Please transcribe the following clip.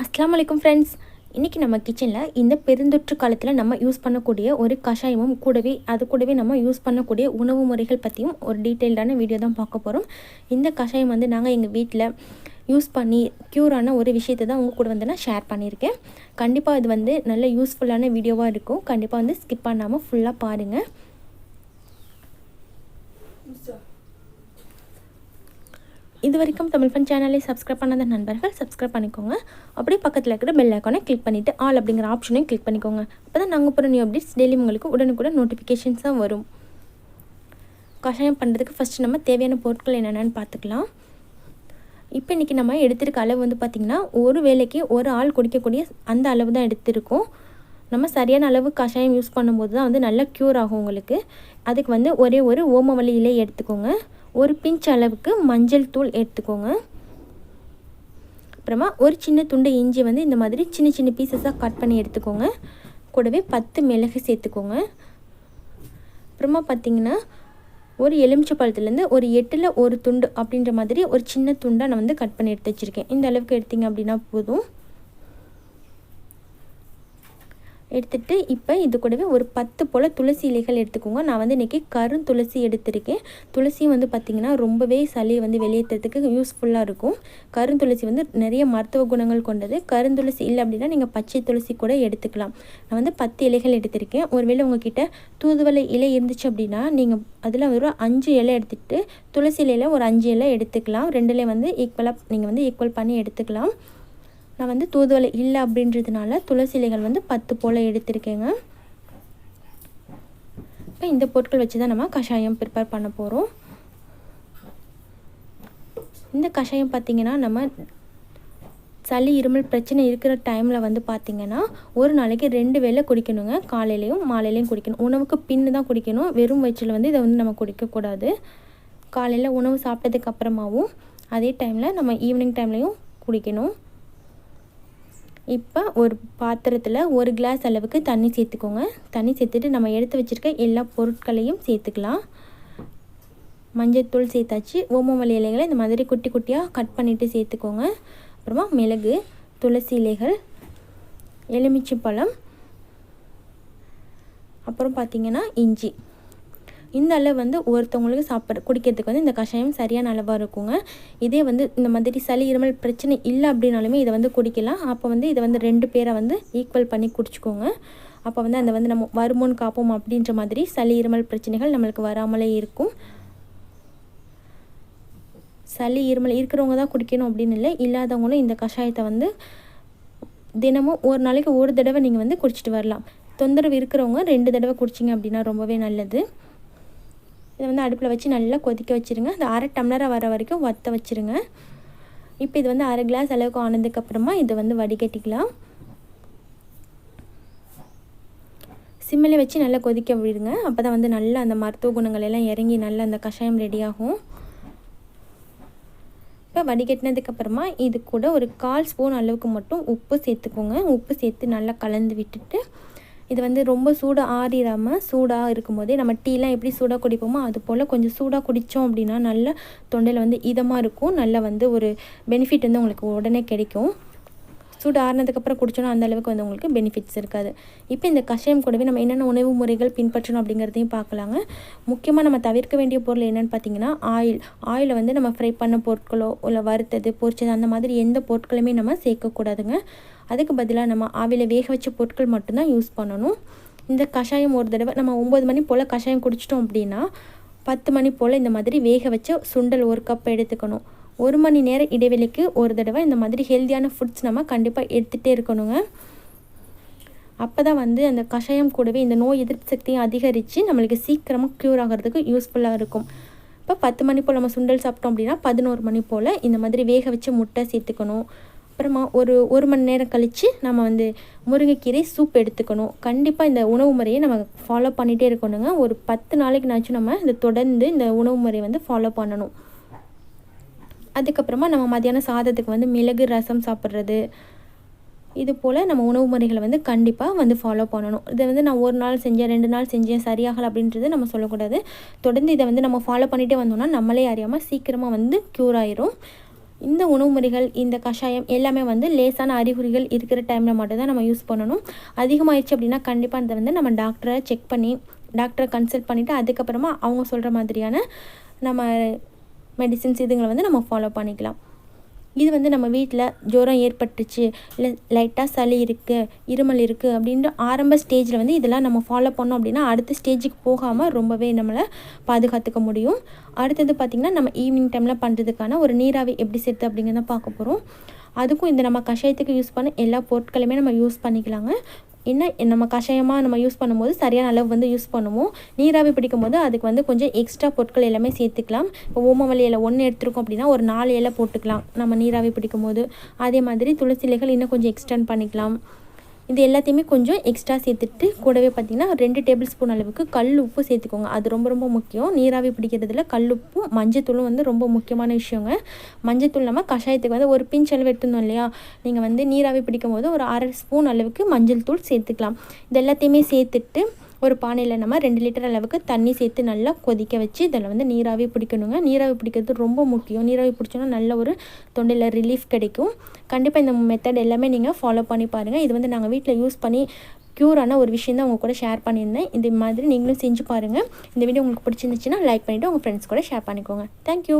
அஸ்ஸலாமு அலைக்கும் ஃப்ரெண்ட்ஸ். இன்றைக்கி நம்ம கிச்சனில் இந்த பெருந்தொற்று காலத்தில் நம்ம யூஸ் பண்ணக்கூடிய ஒரு கஷாயமும் கூடவே நம்ம யூஸ் பண்ணக்கூடிய உணவு முறைகள் பற்றியும் ஒரு டீட்டெயில்டான வீடியோ தான் பார்க்க போகிறோம். இந்த கஷாயம் வந்து நாங்கள் எங்கள் வீட்டில் யூஸ் பண்ணி க்யூரான ஒரு விஷயத்தை தான் உங்கள் கூட வந்து நான் ஷேர் பண்ணியிருக்கேன். கண்டிப்பாக இது வந்து நல்ல யூஸ்ஃபுல்லான வீடியோவாக இருக்கும். கண்டிப்பாக வந்து ஸ்கிப் பண்ணாமல் ஃபுல்லாக பாருங்கள். இது வரைக்கும் தமிழ் ஃபன் சேனலை சப்ஸ்கிரைப் பண்ணாத நண்பர்கள் சப்ஸ்கிரைப் பண்ணிக்கோங்க. அப்படியே பக்கத்தில் இருக்கிற பெல் ஐக்கானை கிளிக் பண்ணிவிட்டு ஆல் அப்படிங்கிற ஆப்ஷனையும் கிளிக் பண்ணிக்கோங்க. அப்போ தான் நாங்கள் போகிற நியூ அப்டேட்ஸ் டெய்லி உங்களுக்கு உடனுக்குடன் நோட்டிஃபிகேஷன்ஸ் தான் வரும். கஷாயம் பண்ணுறதுக்கு ஃபஸ்ட்டு நம்ம தேவையான பொருட்கள் என்னென்னு பார்த்துக்கலாம். இப்போ இன்றைக்கி நம்ம எடுத்திருக்க அளவு வந்து பார்த்திங்கன்னா ஒரு வேளைக்கு ஒரு ஆள் குடிக்கக்கூடிய அந்த அளவு தான் எடுத்திருக்கோம். நம்ம சரியான அளவு கஷாயம் யூஸ் பண்ணும்போது தான் வந்து நல்லா க்யூர் ஆகும் உங்களுக்கு. அதுக்கு வந்து ஒரே ஒரு ஓமவல்லி இலை எடுத்துக்கோங்க. ஒரு பிஞ்ச் அளவுக்கு மஞ்சள் தூள் எடுத்துக்கோங்க. அப்புறமா ஒரு சின்ன துண்டு இஞ்சி வந்து இந்த மாதிரி சின்ன சின்ன பீசஸாக கட் பண்ணி எடுத்துக்கோங்க. கூடவே 10 மிளகு சேர்த்துக்கோங்க. அப்புறமா பார்த்திங்கன்னா ஒரு எலுமிச்சை பழத்துலேருந்து ஒரு 8ல் ஒரு துண்டு அப்படின்ற மாதிரி ஒரு சின்ன துண்டாக நான் வந்து கட் பண்ணி எடுத்து வச்சுருக்கேன். இந்த அளவுக்கு எடுத்திங்க அப்படின்னா போதும். எடுத்துகிட்டு இப்போ இது கூடவே ஒரு 10 போல் துளசி இலைகள் எடுத்துக்கோங்க. நான் வந்து இன்றைக்கி கருந்துளசி எடுத்திருக்கேன். துளசியும் வந்து பார்த்திங்கன்னா ரொம்பவே சளியை வந்து வெளியேற்றுறதுக்கு யூஸ்ஃபுல்லாக இருக்கும். கருந்துளசி வந்து நிறைய மருத்துவ குணங்கள் கொண்டது. கருந்துளசி இல்லை அப்படின்னா நீங்கள் பச்சை துளசி கூட எடுத்துக்கலாம். நான் வந்து 10 இலைகள் எடுத்திருக்கேன். ஒருவேளை உங்ககிட்ட தூதுவளை இலை இருந்துச்சு அப்படின்னா நீங்கள் அதில் ஒரு 5 இலை எடுத்துகிட்டு துளசி இலையில் ஒரு 5 இலை எடுத்துக்கலாம். 2 வந்து ஈக்குவலாக நீங்கள் வந்து ஈக்குவல் பண்ணி எடுத்துக்கலாம். நான் வந்து தூதுவளை இல்லை அப்படின்றதுனால துளசி இலைகள் வந்து 10 போல் எடுத்திருக்கேங்க. இப்போ இந்த பொருட்கள் வச்சு தான் நம்ம கஷாயம் ப்ரிப்பேர் பண்ண போகிறோம். இந்த கஷாயம் பார்த்திங்கன்னா நம்ம சளி இருமல் பிரச்சனை இருக்கிற டைமில் வந்து பார்த்திங்கன்னா ஒரு நாளைக்கு 2 வேளை குடிக்கணுங்க. காலையிலையும் மாலையிலையும் குடிக்கணும். உணவுக்கு பின்னு தான் குடிக்கணும். வெறும் வயிற்றில் வந்து இதை வந்து நம்ம குடிக்கக்கூடாது. காலையில் உணவு சாப்பிட்டதுக்கு அப்புறமாவும் அதே டைமில் நம்ம ஈவினிங் டைம்லேயும் குடிக்கணும். இப்போ ஒரு பாத்திரத்தில் 1 கிளாஸ் அளவுக்கு தண்ணி சேர்த்துக்கோங்க. தண்ணி சேர்த்துட்டு நம்ம எடுத்து வச்சுருக்க எல்லா பொருட்களையும் சேர்த்துக்கலாம். மஞ்சள்தூள் சேர்த்தாச்சு. ஓமவல்லி இலைகளை இந்த மாதிரி குட்டி குட்டியாக கட் பண்ணிவிட்டு சேர்த்துக்கோங்க. அப்புறமா மிளகு, துளசி இலைகள், எலுமிச்சை பழம், அப்புறம் பார்த்திங்கன்னா இஞ்சி. இந்த அளவு வந்து ஒருத்தவங்களுக்கு குடிக்கிறதுக்கு வந்து இந்த கஷாயம் சரியான அளவாக இருக்குங்க. இதே வந்து இந்த மாதிரி சளி இருமல் பிரச்சனை இல்லை அப்படின்னாலுமே இதை வந்து குடிக்கலாம். அப்போ வந்து இதை வந்து 2 பேரை வந்து ஈக்குவல் பண்ணி குடிச்சிக்கோங்க. அப்போ வந்து அந்த வந்து நம்ம வருமுன் காப்போம் அப்படின்ற மாதிரி சளி இருமல் பிரச்சனைகள் நம்மளுக்கு வராமலே இருக்கும். சளி இருமல் இருக்கிறவங்க தான் குடிக்கணும் அப்படின்னு இல்லை. இல்லாதவங்களும் இந்த கஷாயத்தை வந்து தினமும் ஒரு நாளைக்கு ஒரு தடவை நீங்கள் வந்து குடிச்சிட்டு வரலாம். தொந்தரவு இருக்கிறவங்க 2 தடவை குடிச்சிங்க அப்படின்னா ரொம்பவே நல்லது. இதை வந்து அடுப்பில் வச்சு நல்லா கொதிக்க வச்சுருங்க. அது 1/2 டம்ளராக வர வரைக்கும் வற்ற வச்சுருங்க. இப்போ இது வந்து 1/2 கிளாஸ் அளவுக்கு ஆனதுக்கப்புறமா இதை வந்து வடிகட்டிக்கலாம். சிம்மில் வச்சு நல்லா கொதிக்க விடுங்க. அப்போ தான் வந்து நல்லா அந்த மருத்துவ குணங்கள் எல்லாம் இறங்கி நல்லா அந்த கஷாயம் ரெடியாகும். இப்போ வடிகட்டினதுக்கப்புறமா இது கூட ஒரு 1/4 ஸ்பூன் அளவுக்கு மட்டும் உப்பு சேர்த்துக்கோங்க. உப்பு சேர்த்து நல்லா கலந்து விட்டுட்டு இது வந்து ரொம்ப சூடாக ஆறிடாமல் சூடாக இருக்கும்போதே நம்ம டீலாம் எப்படி சூடாக குடிப்போமோ அது போல் கொஞ்சம் சூடாக குடித்தோம் அப்படின்னா நல்லா தொண்டையில் வந்து இதமாக இருக்கும். நல்லா வந்து ஒரு பெனிஃபிட் வந்து உங்களுக்கு உடனே கிடைக்கும். சூடு ஆறினதுக்கப்புறம் குடித்தோன்னா அந்த அளவுக்கு வந்து உங்களுக்கு பெனிஃபிட்ஸ் இருக்காது. இப்போ இந்த கஷாயம் கூடவே நம்ம என்னென்ன உணவு முறைகள் பின்பற்றணும் அப்படிங்கிறதையும் பார்க்கலாங்க. முக்கியமாக நம்ம தவிர்க்க வேண்டிய பொருள் என்னென்னு பார்த்திங்கன்னா ஆயிலை வந்து நம்ம ஃப்ரை பண்ண பொருட்களோ இல்லை வறுத்தது பொரிச்சது அந்த மாதிரி எந்த பொருட்களுமே நம்ம சேர்க்கக்கூடாதுங்க. அதுக்கு பதிலாக நம்ம ஆவியில் வேக வச்ச பொருட்கள் மட்டும்தான் யூஸ் பண்ணணும். இந்த கஷாயம் ஒரு தடவை நம்ம 9 மணி போல் கஷாயம் குடிச்சிட்டோம் அப்படின்னா 10 மணி போல் இந்த மாதிரி வேக வச்ச சுண்டல் 1 கப் எடுத்துக்கணும். 1 மணி நேர இடைவெளிக்கு ஒரு தடவை இந்த மாதிரி ஹெல்த்தியான ஃபுட்ஸ் நம்ம கண்டிப்பாக எடுத்துகிட்டே இருக்கணுங்க. அப்போ தான் வந்து அந்த கஷாயம் கூடவே இந்த நோய் எதிர்ப்பு சக்தியை அதிகரித்து நம்மளுக்கு சீக்கிரமாக க்யூர் ஆகிறதுக்கு யூஸ்ஃபுல்லாக இருக்கும். இப்போ 10 மணி போல் நம்ம சுண்டல் சாப்பிட்டோம் அப்படின்னா 11 மணி போல் இந்த மாதிரி வேக வச்ச முட்டை சேர்த்துக்கணும். அப்புறமா ஒரு மணி நேரம் கழித்து நம்ம வந்து முருங்கைக்கீரை சூப் எடுத்துக்கணும். கண்டிப்பாக இந்த உணவு முறையை நம்ம ஃபாலோ பண்ணிகிட்டே இருக்கணுங்க. ஒரு 10 நாளைக்குனாச்சும் நம்ம இந்த தொடர்ந்து இந்த உணவு முறையை வந்து ஃபாலோ பண்ணணும். அதுக்கப்புறமா நம்ம மத்தியானம் சாதத்துக்கு வந்து மிளகு ரசம் சாப்பிட்றது இது போல் நம்ம உணவு முறைகளை வந்து கண்டிப்பாக வந்து ஃபாலோ பண்ணணும். இதை வந்து நான் 1 நாள் செஞ்சேன் 2 நாள் செஞ்சேன் சரியாகலை அப்படின்றது நம்ம சொல்லக்கூடாது. தொடர்ந்து இதை வந்து நம்ம ஃபாலோ பண்ணிகிட்டே வந்தோம்னா நம்மளே அறியாமல் சீக்கிரமாக வந்து க்யூர் ஆயிரும். இந்த உணவு முறைகள், இந்த கஷாயம் எல்லாமே வந்து லேசான அறிகுறிகள் இருக்கிற டைமில் மட்டும் தான் நம்ம யூஸ் பண்ணணும். அதிகமாகிடுச்சு அப்படின்னா கண்டிப்பாக அதை வந்து நம்ம டாக்டரை செக் பண்ணி, டாக்டரை கன்சல்ட் பண்ணிவிட்டு அதுக்கப்புறமா அவங்க சொல்கிற மாதிரியான நம்ம மெடிசின்ஸ் இதுங்களை வந்து நம்ம ஃபாலோ பண்ணிக்கலாம். இது வந்து நம்ம வீட்டில் ஜுரம் ஏற்பட்டுச்சு, இல்லை லைட்டாக சளி இருக்குது, இருமல் இருக்குது அப்படின்ற ஆரம்ப ஸ்டேஜில் வந்து இதெல்லாம் நம்ம ஃபாலோ பண்ணோம் அப்படின்னா அடுத்த ஸ்டேஜுக்கு போகாமல் ரொம்பவே நம்மளை பாதுகாத்துக்க முடியும். அடுத்தது பார்த்திங்கன்னா நம்ம ஈவினிங் டைமில் பண்ணுறதுக்கான ஒரு நீராவி எப்படி சேர்த்து அப்படிங்கிறத பார்க்க போகிறோம். அதுக்கும் இந்த நம்ம கஷாயத்துக்கு யூஸ் பண்ண எல்லா பொருட்களையுமே நம்ம யூஸ் பண்ணிக்கலாங்க. என்ன நம்ம கஷாயமாக நம்ம யூஸ் பண்ணும்போது சரியான அளவு வந்து யூஸ் பண்ணுவோம். நீராவி பிடிக்கும் போது அதுக்கு வந்து கொஞ்சம் எக்ஸ்ட்ரா பொருட்கள் எல்லாமே சேர்த்துக்கலாம். இப்போ ஓமவல்லி இலை 1 எடுத்துருக்கோம் அப்படின்னா ஒரு 4 இலை போட்டுக்கலாம் நம்ம நீராவி பிடிக்கும் போது. அதே மாதிரி துளசி இலைகள் இன்னும் கொஞ்சம் எக்ஸ்டெண்ட் பண்ணிக்கலாம். இது எல்லாத்தையுமே கொஞ்சம் எக்ஸ்ட்ரா சேர்த்துட்டு கூடவே பார்த்திங்கன்னா 2 டேபிள் ஸ்பூன் அளவுக்கு கல் உப்பு சேர்த்துக்கோங்க. அது ரொம்ப ரொம்ப முக்கியம். நீராவி பிடிக்கிறதுல கல்லுப்பும் மஞ்சத்தூளும் வந்து ரொம்ப முக்கியமான விஷயங்க. மஞ்சத்தூள் நம்ம கஷாயத்துக்கு வந்து ஒரு பிஞ்ச் அளவு எடுத்துருந்தோம் இல்லையா, நீங்கள் வந்து நீராவி பிடிக்கும் போது ஒரு 1/2 ஸ்பூன் அளவுக்கு மஞ்சள் தூள் சேர்த்துக்கலாம். இது எல்லாத்தையுமே சேர்த்துட்டு ஒரு பானையில் நம்ம 2 லிட்டர் அளவுக்கு தண்ணி சேர்த்து நல்லா கொதிக்க வச்சு இதில் வந்து நீராவி பிடிக்கணுங்க. நீராவி பிடிக்கிறது ரொம்ப முக்கியம். நீராவி பிடிச்சோன்னா நல்ல ஒரு தொண்டையில் ரிலீஃப் கிடைக்கும். கண்டிப்பாக இந்த மெத்தட் எல்லாமே நீங்கள் ஃபாலோ பண்ணி பாருங்கள். இது வந்து நாங்கள் வீட்டில் யூஸ் பண்ணி க்யூரான ஒரு விஷயம் தான் உங்கள் கூட ஷேர் பண்ணியிருந்தேன். இந்த மாதிரி நீங்களும் செஞ்சு பாருங்கள். இந்த வீடியோ உங்களுக்கு பிடிச்சிருந்துச்சுன்னா லைக் பண்ணிவிட்டு உங்கள் ஃப்ரெண்ட்ஸ் கூட ஷேர் பண்ணிக்கோங்க. தேங்க்யூ.